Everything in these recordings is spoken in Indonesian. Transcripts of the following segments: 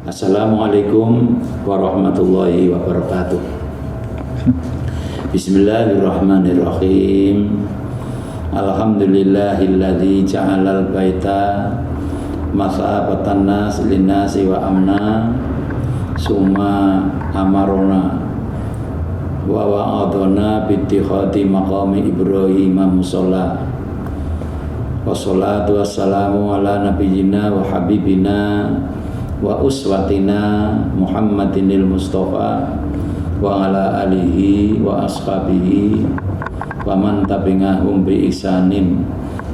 Assalamualaikum warahmatullahi wabarakatuh. Bismillahirrahmanirrahim. Alhamdulillahilladzi ja'alal baita masabatan nas linnasi wa amna summa amarona wa wa'adona bittikhati maqami Ibrahim musalla. Wassalatu wassalamu ala nabiyyina wa habibina wa uswatina Muhammadinil Mustafa wa ala alihi wa ashabihi wa man tabi'ahum bi ihsanin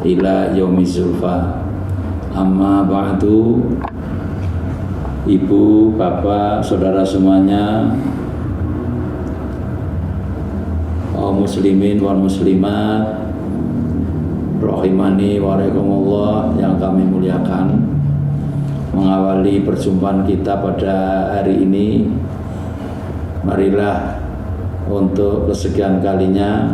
ila yaumiz zulfa. Amma ba'du. Ibu, bapak, saudara semuanya, kaum muslimin wal muslimat rahimani wa rahimakumullah yang kami muliakan. Mengawali perjumpaan kita pada hari ini, marilah untuk kesekian kalinya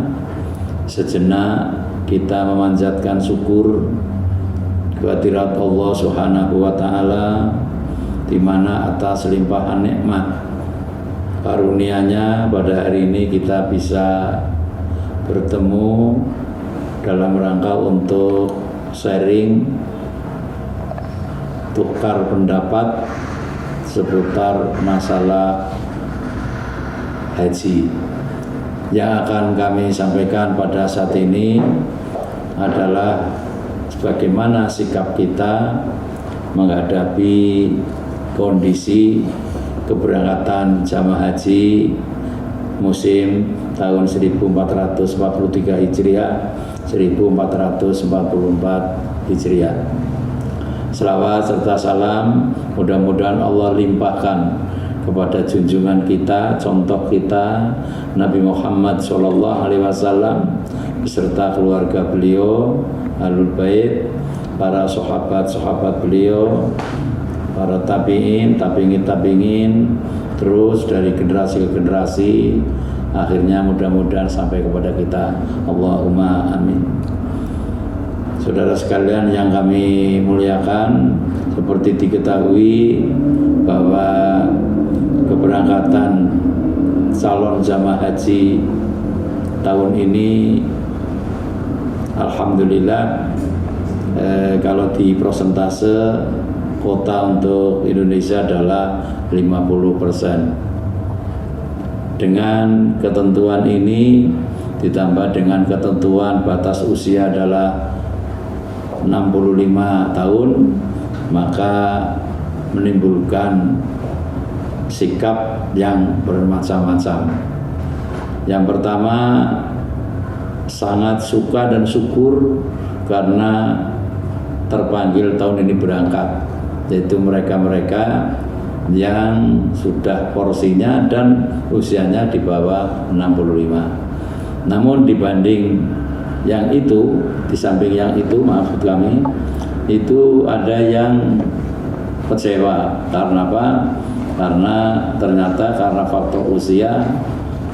sejenak kita memanjatkan syukur kehadirat Allah Subhanahu wa taala, di mana atas limpahan nikmat karunia-Nya pada hari ini kita bisa bertemu dalam rangka untuk sharing, tukar pendapat seputar masalah haji. Yang akan kami sampaikan pada saat ini adalah bagaimana sikap kita menghadapi kondisi keberangkatan jamaah haji musim tahun 1443 Hijriah 1444 Hijriah. Selawat serta salam mudah-mudahan Allah limpahkan kepada junjungan kita, contoh kita, Nabi Muhammad SAW beserta keluarga beliau, Ahlul Bait, para sahabat-sahabat beliau, para tabi'in, tabi'in, terus dari generasi ke generasi, akhirnya mudah-mudahan sampai kepada kita. Allahumma amin. Saudara sekalian yang kami muliakan, seperti diketahui bahwa keberangkatan calon jamaah haji tahun ini alhamdulillah kalau di prosentase kota untuk Indonesia adalah 50%. Dengan ketentuan ini ditambah dengan ketentuan batas usia adalah 65 tahun, maka menimbulkan sikap yang bermacam-macam. Yang pertama, sangat suka dan syukur karena terpanggil tahun ini berangkat, yaitu mereka-mereka yang sudah porsinya dan usianya di bawah 65. Namun dibanding yang itu, di samping yang itu, maksud kami, itu ada yang kecewa. Karena apa? Karena ternyata karena faktor usia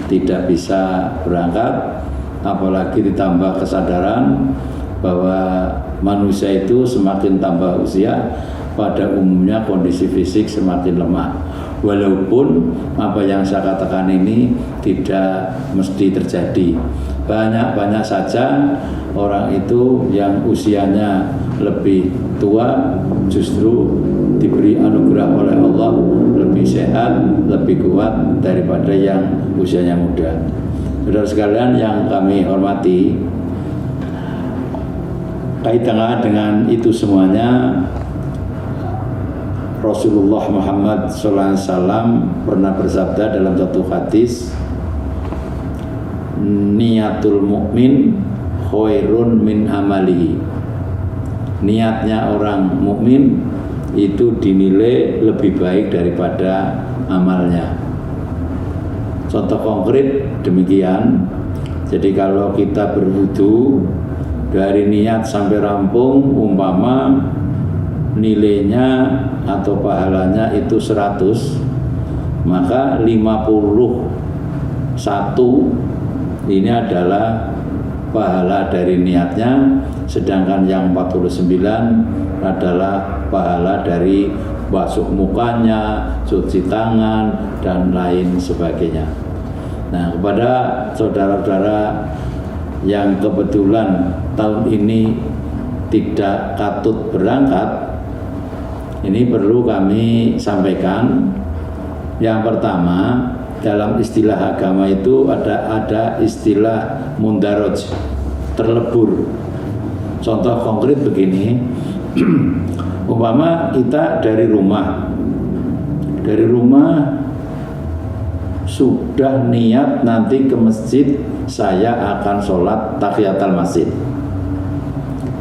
tidak bisa berangkat, apalagi ditambah kesadaran bahwa manusia itu semakin tambah usia, pada umumnya kondisi fisik semakin lemah. Walaupun apa yang saya katakan ini tidak mesti terjadi. Banyak saja orang itu yang usianya lebih tua justru diberi anugerah oleh Allah lebih sehat, lebih kuat daripada yang usianya muda. Saudara sekalian yang kami hormati, kaitannya dengan itu semuanya, Rasulullah Muhammad SAW pernah bersabda dalam satu hadis, niatul mukmin khairun min amalihi. Niatnya orang mukmin itu dinilai lebih baik daripada amalnya. Contoh konkret demikian. Jadi kalau kita berwudu dari niat sampai rampung, umpama nilainya atau pahalanya itu 100, maka 51 ini adalah pahala dari niatnya, sedangkan yang 49 adalah pahala dari basuh mukanya, cuci tangan, dan lain sebagainya. Nah, kepada saudara-saudara yang kebetulan tahun ini tidak katut berangkat, ini perlu kami sampaikan. Yang pertama, dalam istilah agama itu ada istilah mundaroj, terlebur. Contoh konkret begini, umpama kita dari rumah sudah niat nanti ke masjid, saya akan sholat tahiyatul masjid.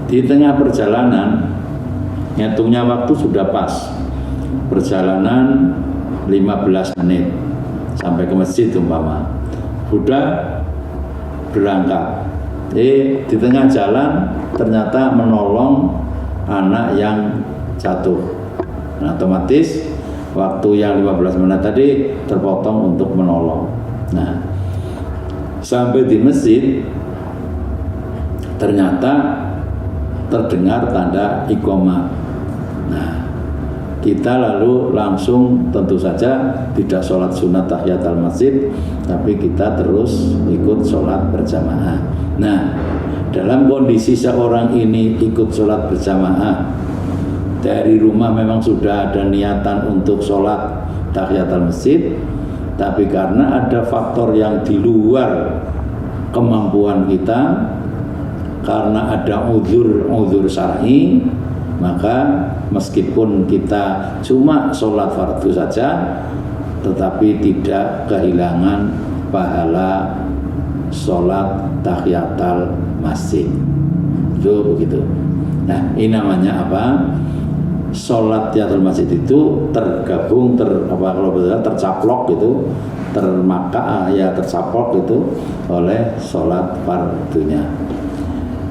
Di tengah perjalanan, ngitungnya waktu sudah pas, perjalanan 15 menit sampai ke masjid umpama, sudah berangkat. Di tengah jalan ternyata menolong anak yang jatuh. Nah, otomatis waktu yang 15 menit tadi terpotong untuk menolong. Nah, sampai di masjid ternyata terdengar tanda iqamah. Nah, kita lalu langsung tentu saja tidak sholat sunat tahiyatul masjid, tapi kita terus ikut sholat berjamaah. Nah, dalam kondisi seorang ini ikut sholat berjamaah, dari rumah memang sudah ada niatan untuk sholat tahiyatul masjid, tapi karena ada faktor yang di luar kemampuan kita, karena ada uzur syar'i, maka meskipun kita cuma sholat fardu saja, tetapi tidak kehilangan pahala sholat tahiyatul masjid. Itu begitu. Nah, ini namanya apa? Sholat tahiyatul masjid itu tergabung tercaplok gitu, tercaplok gitu oleh sholat fardunya.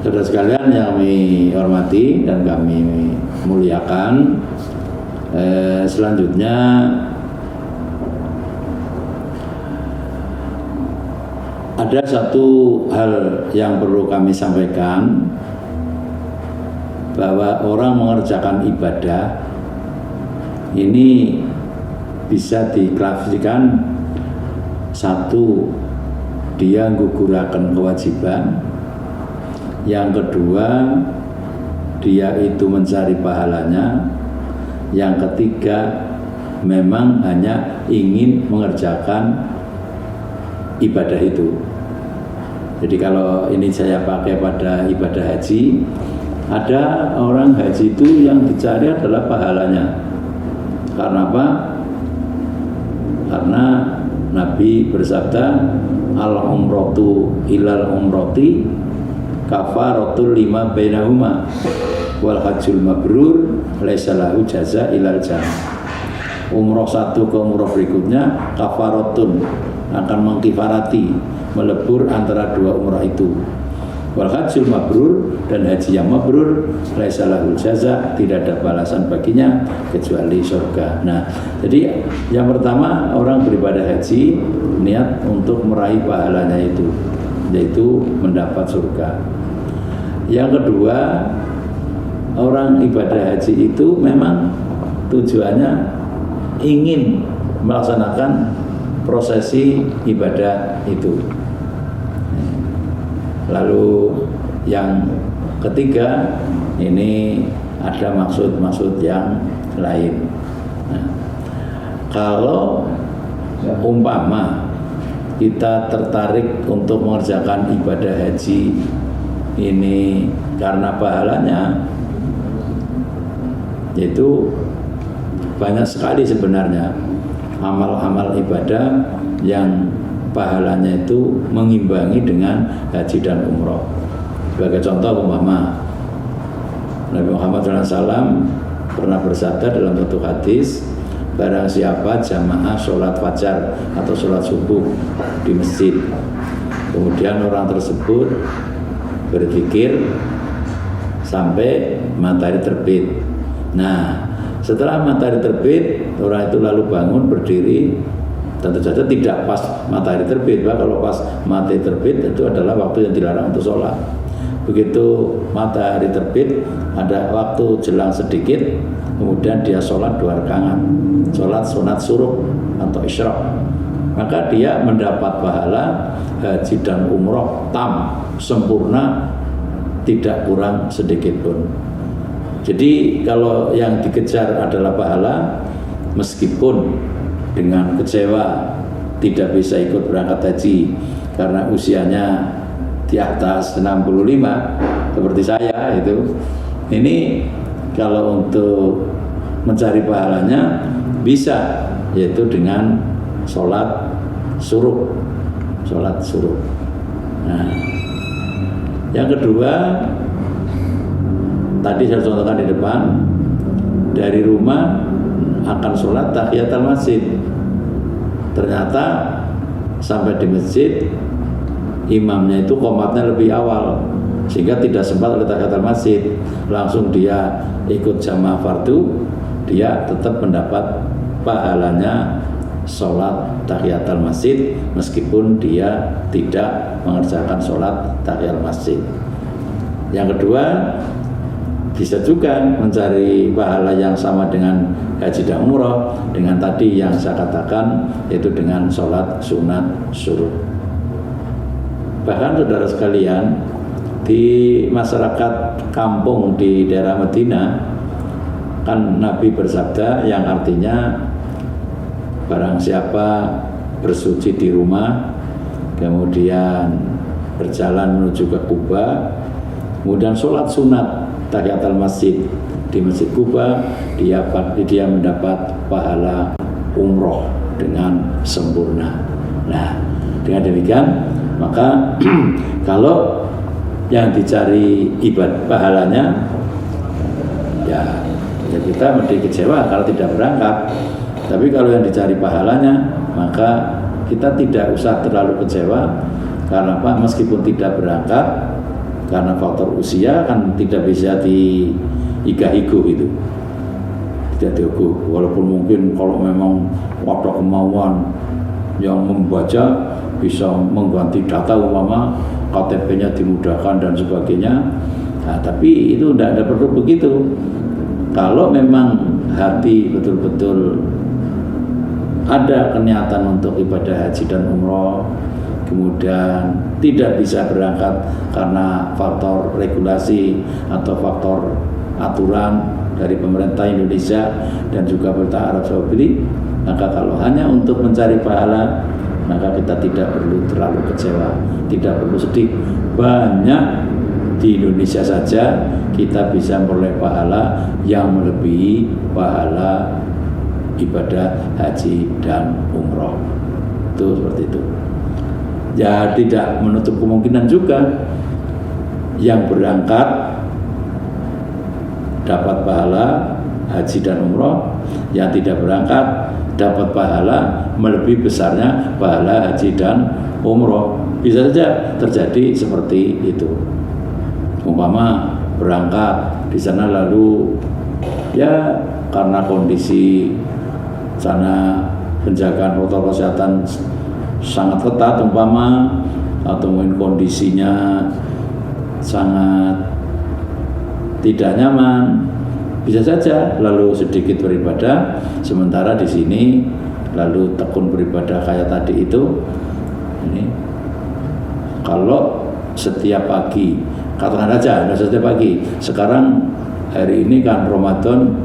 Saudara sekalian yang kami hormati dan kami muliakan, selanjutnya ada satu hal yang perlu kami sampaikan, bahwa orang mengerjakan ibadah ini bisa diklasifikasikan: satu, dia guguraken kewajiban; yang kedua, dia itu mencari pahalanya; yang ketiga, memang hanya ingin mengerjakan ibadah itu. Jadi kalau ini saya pakai pada ibadah haji, ada orang haji itu yang dicari adalah pahalanya. Karena apa? Karena Nabi bersabda, al-umratu ilal umrati kafaratul lima bainahuma wal hajjul mabrur laisa lahu jaza ilal jannah. Umroh satu ke umroh berikutnya kafaratun, akan mengkifarati, melebur antara dua umrah itu. Wal hajjul mabrur, dan haji yang mabrur laisa lahul jaza, tidak ada balasan baginya kecuali surga. Nah, jadi yang pertama, orang beribadah haji niat untuk meraih pahalanya itu, yaitu mendapat surga. Yang kedua, orang ibadah haji itu memang tujuannya ingin melaksanakan prosesi ibadah itu. Lalu yang ketiga, ini ada maksud-maksud yang lain. Nah, kalau umpama kita tertarik untuk mengerjakan ibadah haji ini karena pahalanya, yaitu banyak sekali sebenarnya amal-amal ibadah yang pahalanya itu mengimbangi dengan haji dan umroh. Sebagai contoh, umpama Nabi Muhammad SAW pernah bersabda dalam satu hadis, barang siapa jamaah sholat fajar atau sholat subuh di masjid, kemudian orang tersebut berzikir sampai matahari terbit. Nah, setelah matahari terbit, orang itu lalu bangun berdiri. Tentu saja tidak pas matahari terbit, Pak. Kalau pas matahari terbit itu adalah waktu yang dilarang untuk sholat. begitu matahari terbit ada waktu jelang sedikit, kemudian dia sholat 2 rakaat, sholat sunat suruh atau isyraq, maka dia mendapat pahala haji dan umroh tam, sempurna, tidak kurang sedikit pun. Jadi kalau yang dikejar adalah pahala, meskipun dengan kecewa tidak bisa ikut berangkat haji karena usianya di atas 65 seperti saya itu, ini kalau untuk mencari pahalanya bisa, yaitu dengan sholat suruh. Nah, yang kedua tadi saya contohkan di depan, dari rumah akan sholat tahiyatul masjid, ternyata sampai di masjid imamnya itu qomatnya lebih awal sehingga tidak sempat oleh tahiyatul masjid, langsung dia ikut jamaah fardu, dia tetap mendapat pahalanya sholat tahiyatul masjid meskipun dia tidak mengerjakan sholat tahiyatul masjid. Yang kedua, bisa juga mencari pahala yang sama dengan haji dan umroh dengan tadi yang saya katakan, yaitu dengan sholat sunat suruh. Bahkan saudara sekalian, di masyarakat kampung di daerah Madinah kan Nabi bersabda yang artinya barang siapa bersuci di rumah, kemudian berjalan menuju ke Kuba, kemudian sholat sunat tahiyatul masjid di Masjid Kuba, dia mendapat pahala umroh dengan sempurna. Nah, dengan demikian maka kalau yang dicari ibadah pahalanya, ya kita mesti kecewa kalau tidak berangkat. Tapi kalau yang dicari pahalanya, maka kita tidak usah terlalu kecewa. Karena apa? Meskipun tidak berangkat, karena faktor usia kan tidak bisa diiga-igu itu, tidak diukur. Walaupun mungkin kalau memang ada kemauan yang membaca bisa mengganti data, umpama KTP-nya dimudahkan dan sebagainya, nah, tapi itu tidak perlu begitu. Kalau memang hati betul-betul ada niatan untuk ibadah haji dan umroh, kemudian tidak bisa berangkat karena faktor regulasi atau faktor aturan dari pemerintah Indonesia dan juga pemerintah Arab Saudi, maka kalau hanya untuk mencari pahala, maka kita tidak perlu terlalu kecewa, tidak perlu sedih. Banyak di Indonesia saja kita bisa memperoleh pahala yang melebihi pahala ibadah haji dan umroh. Itu seperti itu. Ya, tidak menutup kemungkinan juga yang berangkat dapat pahala haji dan umroh, yang tidak berangkat dapat pahala melebihi besarnya pahala haji dan umroh. Bisa saja terjadi seperti itu. Umpama berangkat di sana lalu ya karena kondisi sana penjagaan protokol kesehatan sangat ketat umpama, atau mungkin kondisinya sangat tidak nyaman, bisa saja lalu sedikit beribadah, sementara di sini lalu tekun beribadah kayak tadi itu. Ini kalau setiap pagi, katakan aja setiap pagi, sekarang hari ini kan Ramadan,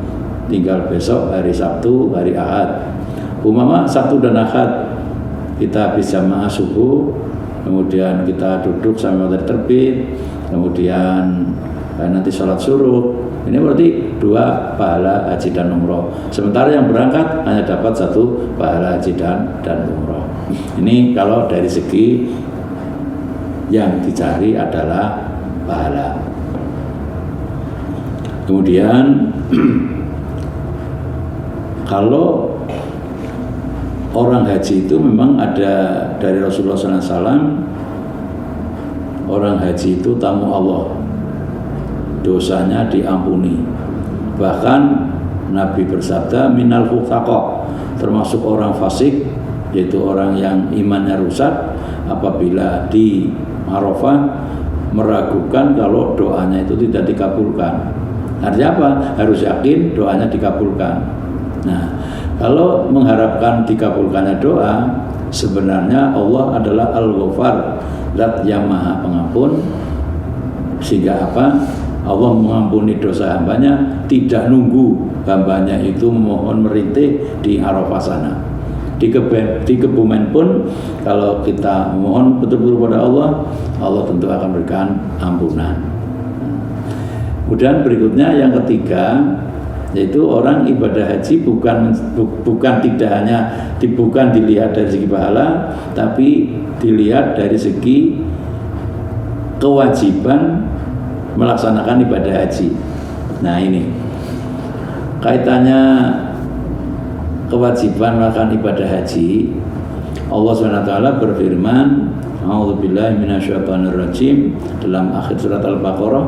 tinggal besok hari Sabtu, hari Ahad. Umpama Sabtu dan Ahad kita bisa jamaah subuh, kemudian kita duduk sampai matahari terbit, kemudian nanti sholat suruh. Ini berarti 2 pahala haji dan umroh. Sementara yang berangkat hanya dapat 1 pahala haji dan umroh. Ini kalau dari segi yang dicari adalah pahala. Kemudian kalau orang haji itu memang ada dari Rasulullah SAW, orang haji itu tamu Allah, dosanya diampuni. Bahkan Nabi bersabda minal fuqaqa, termasuk orang fasik, yaitu orang yang imannya rusak, apabila di Arafah meragukan kalau doanya itu tidak dikabulkan. Artinya apa? Harus yakin doanya dikabulkan. Nah, kalau mengharapkan dikabulkannya doa, sebenarnya Allah adalah Al-Ghafar, Zat yang Maha Pengampun. Sehingga apa? Allah mengampuni dosa hambanya, tidak nunggu hambanya itu memohon merintih di Arafah sana. Di Kebumen pun kalau kita memohon betul-betul pada Allah, Allah tentu akan berikan ampunan. Kemudian berikutnya yang ketiga, yaitu orang ibadah haji bukan tidak hanya bukan dilihat dari segi pahala, tapi dilihat dari segi kewajiban melaksanakan ibadah haji. Nah, ini kaitannya kewajiban melakukan ibadah haji. Allah SWT berfirman, A'udzubillahi minasyaitonirrajim, dalam akhir surat Al-Baqarah,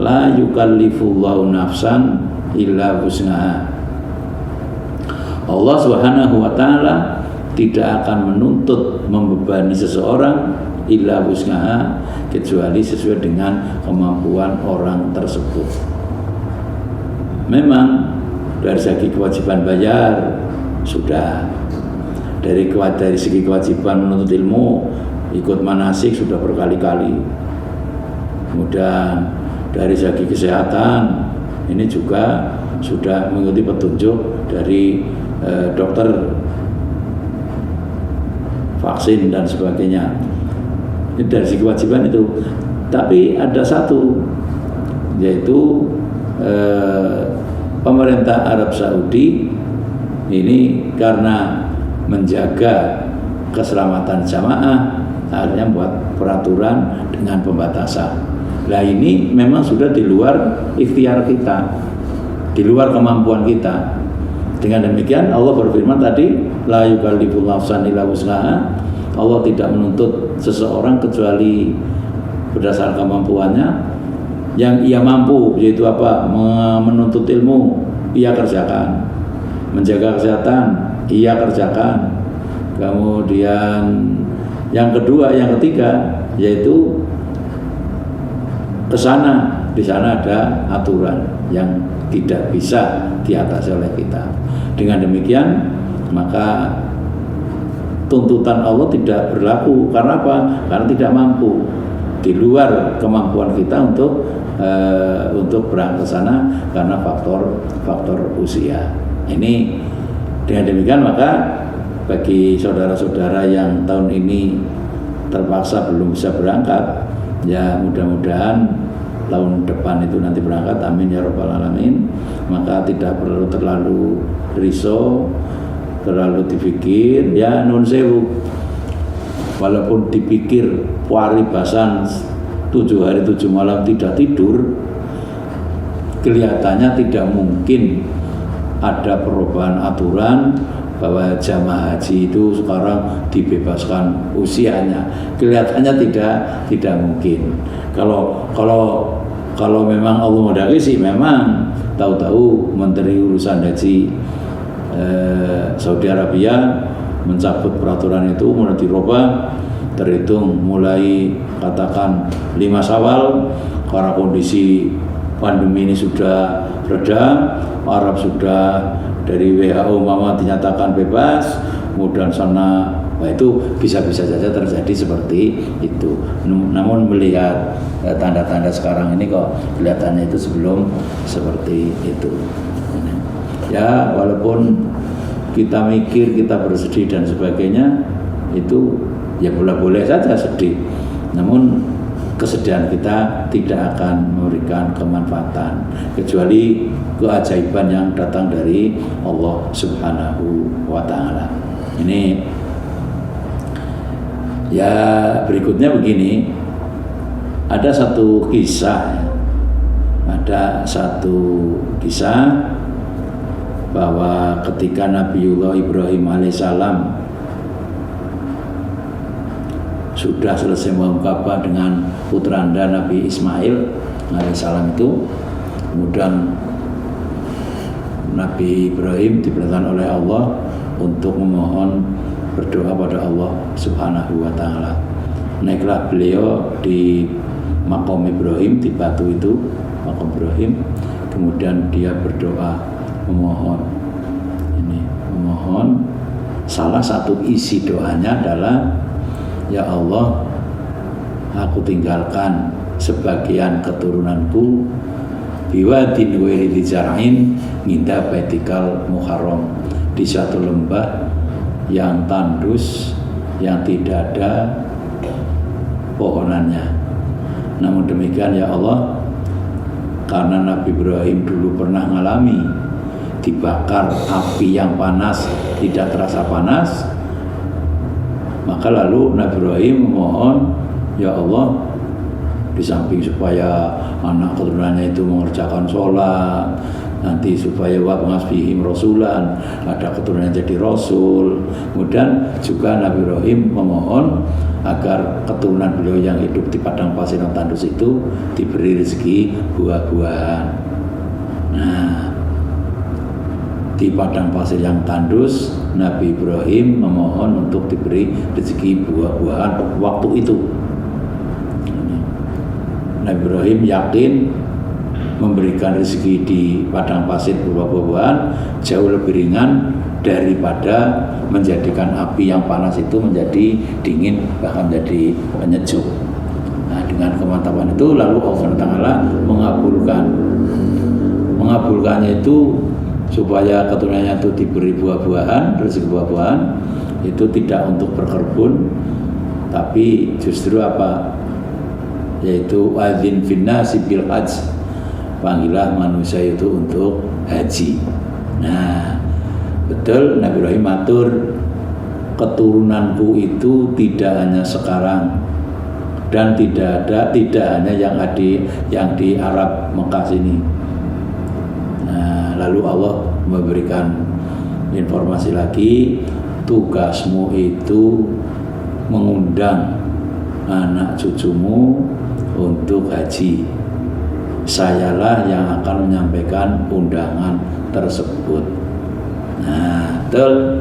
la yukallifullahu nafsan illa wus'aha. Allah Subhanahu wa taala tidak akan menuntut membebani seseorang illa wus'aha, kecuali sesuai dengan kemampuan orang tersebut. Memang dari segi kewajiban bayar sudah, dari segi kewajiban menuntut ilmu, ikut manasik sudah berkali-kali. Kemudian dari segi kesehatan ini juga sudah mengikuti petunjuk dari dokter, vaksin dan sebagainya. Ini dari segi kewajiban itu. Tapi ada satu, yaitu pemerintah Arab Saudi ini karena menjaga keselamatan jamaah, akhirnya buat peraturan dengan pembatasan. Nah, ini memang sudah di luar ikhtiar kita, di luar kemampuan kita. Dengan demikian Allah berfirman tadi, la yukallifullahu nafsan illa wus'aha. Allah tidak menuntut seseorang kecuali berdasarkan kemampuannya. Yang ia mampu, yaitu apa? Menuntut ilmu, ia kerjakan. Menjaga kesehatan, ia kerjakan. Kemudian yang kedua, yang ketiga, yaitu di sana ada aturan yang tidak bisa diatasi oleh kita. Dengan demikian, maka tuntutan Allah tidak berlaku. Karena apa? Karena tidak mampu, di luar kemampuan kita untuk berangkat ke sana karena faktor usia. Ini dengan demikian, maka bagi saudara-saudara yang tahun ini terpaksa belum bisa berangkat, ya mudah-mudahan tahun depan itu nanti berangkat, amin ya rabbal alamin. Maka tidak perlu terlalu risau, terlalu dipikir, ya nun sewu. Walaupun dipikir paribasan 7 hari 7 malam tidak tidur, kelihatannya tidak mungkin ada perubahan aturan bahwa jamaah haji itu sekarang dibebaskan usianya. Kelihatannya tidak mungkin. Kalau memang Allah menghendaki sih, memang tahu-tahu Menteri Urusan Haji Saudi Arabia mencabut peraturan itu, mulai dirubah, terhitung mulai katakan 5 Syawal, karena kondisi pandemi ini sudah reda, Arab sudah dari WHO mama dinyatakan bebas, kemudian sana, nah itu bisa-bisa saja terjadi seperti itu. Namun melihat tanda-tanda sekarang ini kok kelihatannya itu sebelum seperti itu. Ya walaupun kita mikir, kita bersedih dan sebagainya, itu ya boleh-boleh saja sedih. Namun kesedihan kita tidak akan memberikan kemanfaatan kecuali keajaiban yang datang dari Allah Subhanahu wa taala. Ini ya, berikutnya begini. Ada satu kisah bahwa ketika Nabiullah Ibrahim alaihissalam sudah selesai membangun Ka'bah dengan putranda Nabi Ismail alaihissalam itu, kemudian Nabi Ibrahim diperintahkan oleh Allah untuk memohon berdoa pada Allah Subhanahu wa taala. Naiklah beliau di makom Ibrahim, di batu itu makom Ibrahim. Kemudian dia berdoa memohon salah satu isi doanya adalah, ya Allah, aku tinggalkan sebagian keturunanku biwadin ghairi dzi zar'in inda baitikal muharram, di satu lembah yang tandus yang tidak ada pohonannya. Namun demikian ya Allah, karena Nabi Ibrahim dulu pernah mengalami dibakar api yang panas tidak terasa panas, maka lalu Nabi Ibrahim memohon, ya Allah, di samping supaya anak keturunannya itu mengerjakan sholat, nanti supaya wab'ats fihim rasulan, ada keturunan jadi rasul. Kemudian juga Nabi Ibrahim memohon agar keturunan beliau yang hidup di padang pasir yang tandus itu diberi rezeki buah-buahan. Nah, di padang pasir yang tandus, Nabi Ibrahim memohon untuk diberi rezeki buah-buahan waktu itu. Nabi Ibrahim yakin memberikan rezeki di padang pasir berupa buah-buahan jauh lebih ringan daripada menjadikan api yang panas itu menjadi dingin, bahkan menjadi penyejuk. Nah, dengan kemantapan itu lalu Allah Ta'ala mengabulkannya itu supaya keturunannya itu diberi buah-buahan, rezeki buah-buahan itu tidak untuk berkebun, tapi justru apa? Yaitu adzin finnasi bil hajj, panggillah manusia itu untuk haji. Nah, betul Nabi Ibrahim matur, keturunanku itu tidak hanya sekarang dan tidak hanya yang di Arab Mekah sini. Nah, lalu Allah memberikan informasi lagi, tugasmu itu mengundang anak cucumu untuk haji. Sayalah yang akan menyampaikan undangan tersebut. Nah, betul.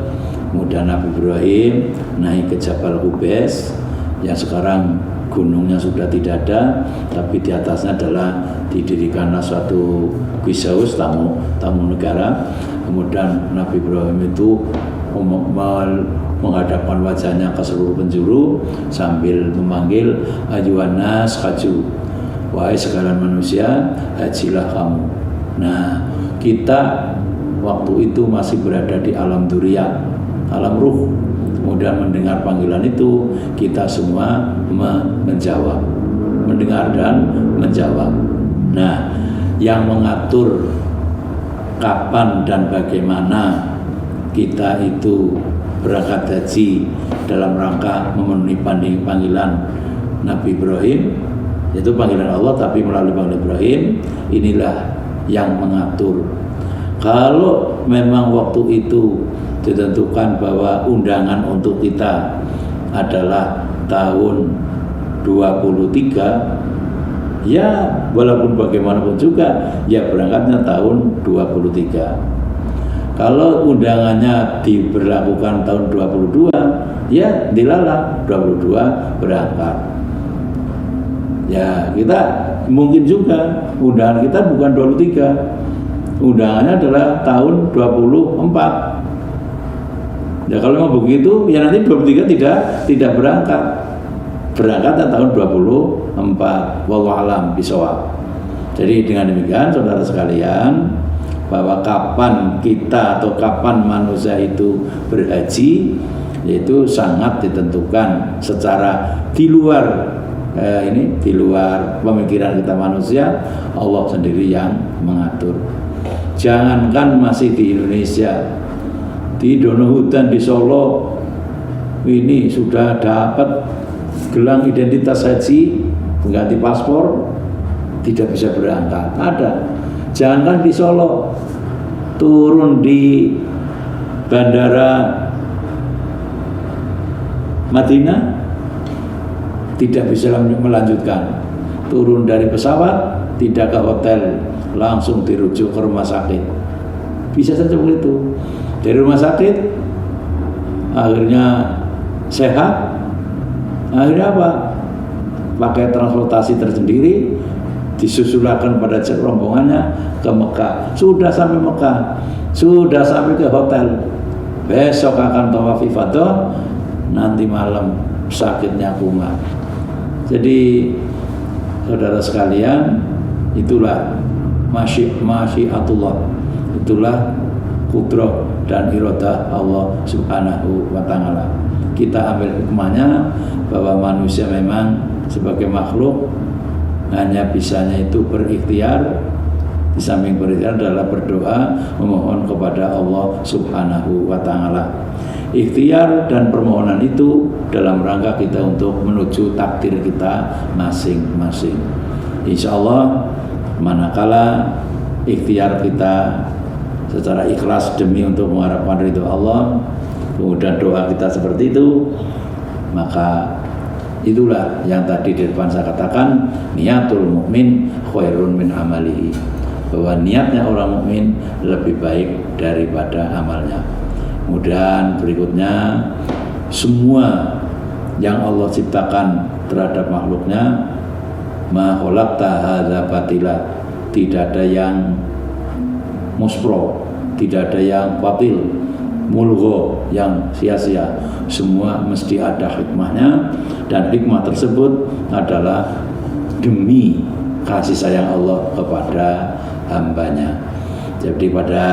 Kemudian Nabi Ibrahim naik ke Jabal Qubais yang sekarang gunungnya sudah tidak ada, tapi di atasnya adalah didirikanlah suatu guest tamu negara. Kemudian Nabi Ibrahim itu menghadapkan wajahnya ke seluruh penjuru sambil memanggil, ayuhan nas haju, wahai sekalian manusia, hajilah kamu. Nah, kita waktu itu masih berada di alam duriyah, alam ruh. Kemudian mendengar panggilan itu, kita semua menjawab, mendengar dan menjawab. Nah, yang mengatur kapan dan bagaimana kita itu berangkat haji dalam rangka memenuhi panggilan Nabi Ibrahim, yaitu panggilan Allah tapi melalui panggilan Ibrahim, inilah yang mengatur. Kalau memang waktu itu ditentukan bahwa undangan untuk kita adalah tahun 23, ya walaupun bagaimanapun juga ya berangkatnya tahun 23. Kalau undangannya diberlakukan tahun 22, ya dilalah 22 berangkat. Ya kita mungkin juga undangan kita bukan 23, undangannya adalah tahun 24. Ya kalau mau begitu, ya nanti 23 tidak berangkat. Berangkat tahun 24. Wallahu a'lam bishawab. Jadi dengan demikian saudara sekalian, bahwa kapan kita atau kapan manusia itu berhaji yaitu sangat ditentukan secara di luar di luar pemikiran kita manusia. Allah sendiri yang mengatur. Jangankan masih di Indonesia, di Donohudan di Solo ini sudah dapat gelang identitas haji, mengganti paspor, tidak bisa berangkat. Ada. Jangan di Solo, turun di bandara Madinah tidak bisa melanjutkan. Turun dari pesawat tidak ke hotel, langsung dirujuk ke rumah sakit. Bisa saja begitu. Dari rumah sakit akhirnya sehat, akhirnya apa? pakai transportasi tersendiri, disusulakan pada rombongannya ke Mekah. Sudah sampai Mekah, sudah sampai ke hotel, besok akan tawaf ifadah, nanti malam sakitnya kumat. Jadi saudara sekalian, itulah masyiatullah, itulah kudrah dan iradah Allah Subhanahu wa ta'ala. Kita ambil hikmahnya bahwa manusia memang sebagai makhluk hanya bisanya itu berikhtiar. Di samping berikhtiar adalah berdoa, memohon kepada Allah Subhanahu wa ta'ala. Ikhtiar dan permohonan itu dalam rangka kita untuk menuju takdir kita masing-masing. Insya Allah manakala ikhtiar kita secara ikhlas demi untuk mengharapkan ridho Allah, kemudian doa kita seperti itu, maka itulah yang tadi di depan saya katakan, niatul mukmin khairun min amalihi, bahwa niatnya orang mukmin lebih baik daripada amalnya. Kemudian berikutnya, semua yang Allah ciptakan terhadap makhluknya, ma khalaqta hadza batila, tidak ada yang muspro, tidak ada yang batil, mulgho, yang sia-sia. Semua mesti ada hikmahnya, dan hikmah tersebut adalah demi kasih sayang Allah kepada hambanya. Jadi pada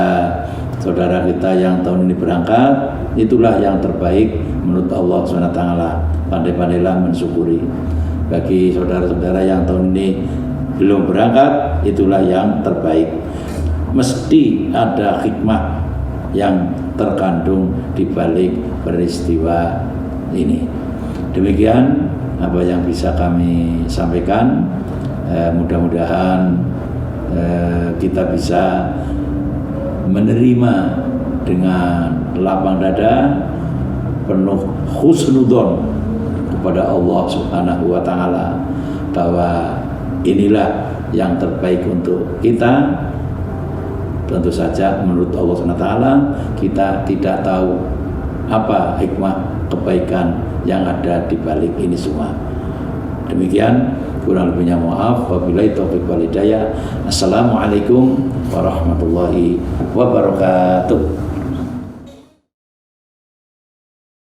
saudara kita yang tahun ini berangkat, itulah yang terbaik menurut Allah SWT. Pandai-pandailah mensyukuri. Bagi saudara-saudara yang tahun ini belum berangkat, itulah yang terbaik. Mesti ada hikmah yang terkandung di balik peristiwa ini. Demikian apa yang bisa kami sampaikan. Mudah-mudahan kita bisa menerima dengan lapang dada, penuh husnudzon kepada Allah Subhanahu wa ta'ala, bahwa inilah yang terbaik untuk kita. Tentu saja menurut Allah SWT kita tidak tahu apa hikmah kebaikan yang ada di balik ini semua. Demikian, kurang lebihnya maaf. Wabillahi taufiq wal hidayah. Assalamualaikum warahmatullahi wabarakatuh.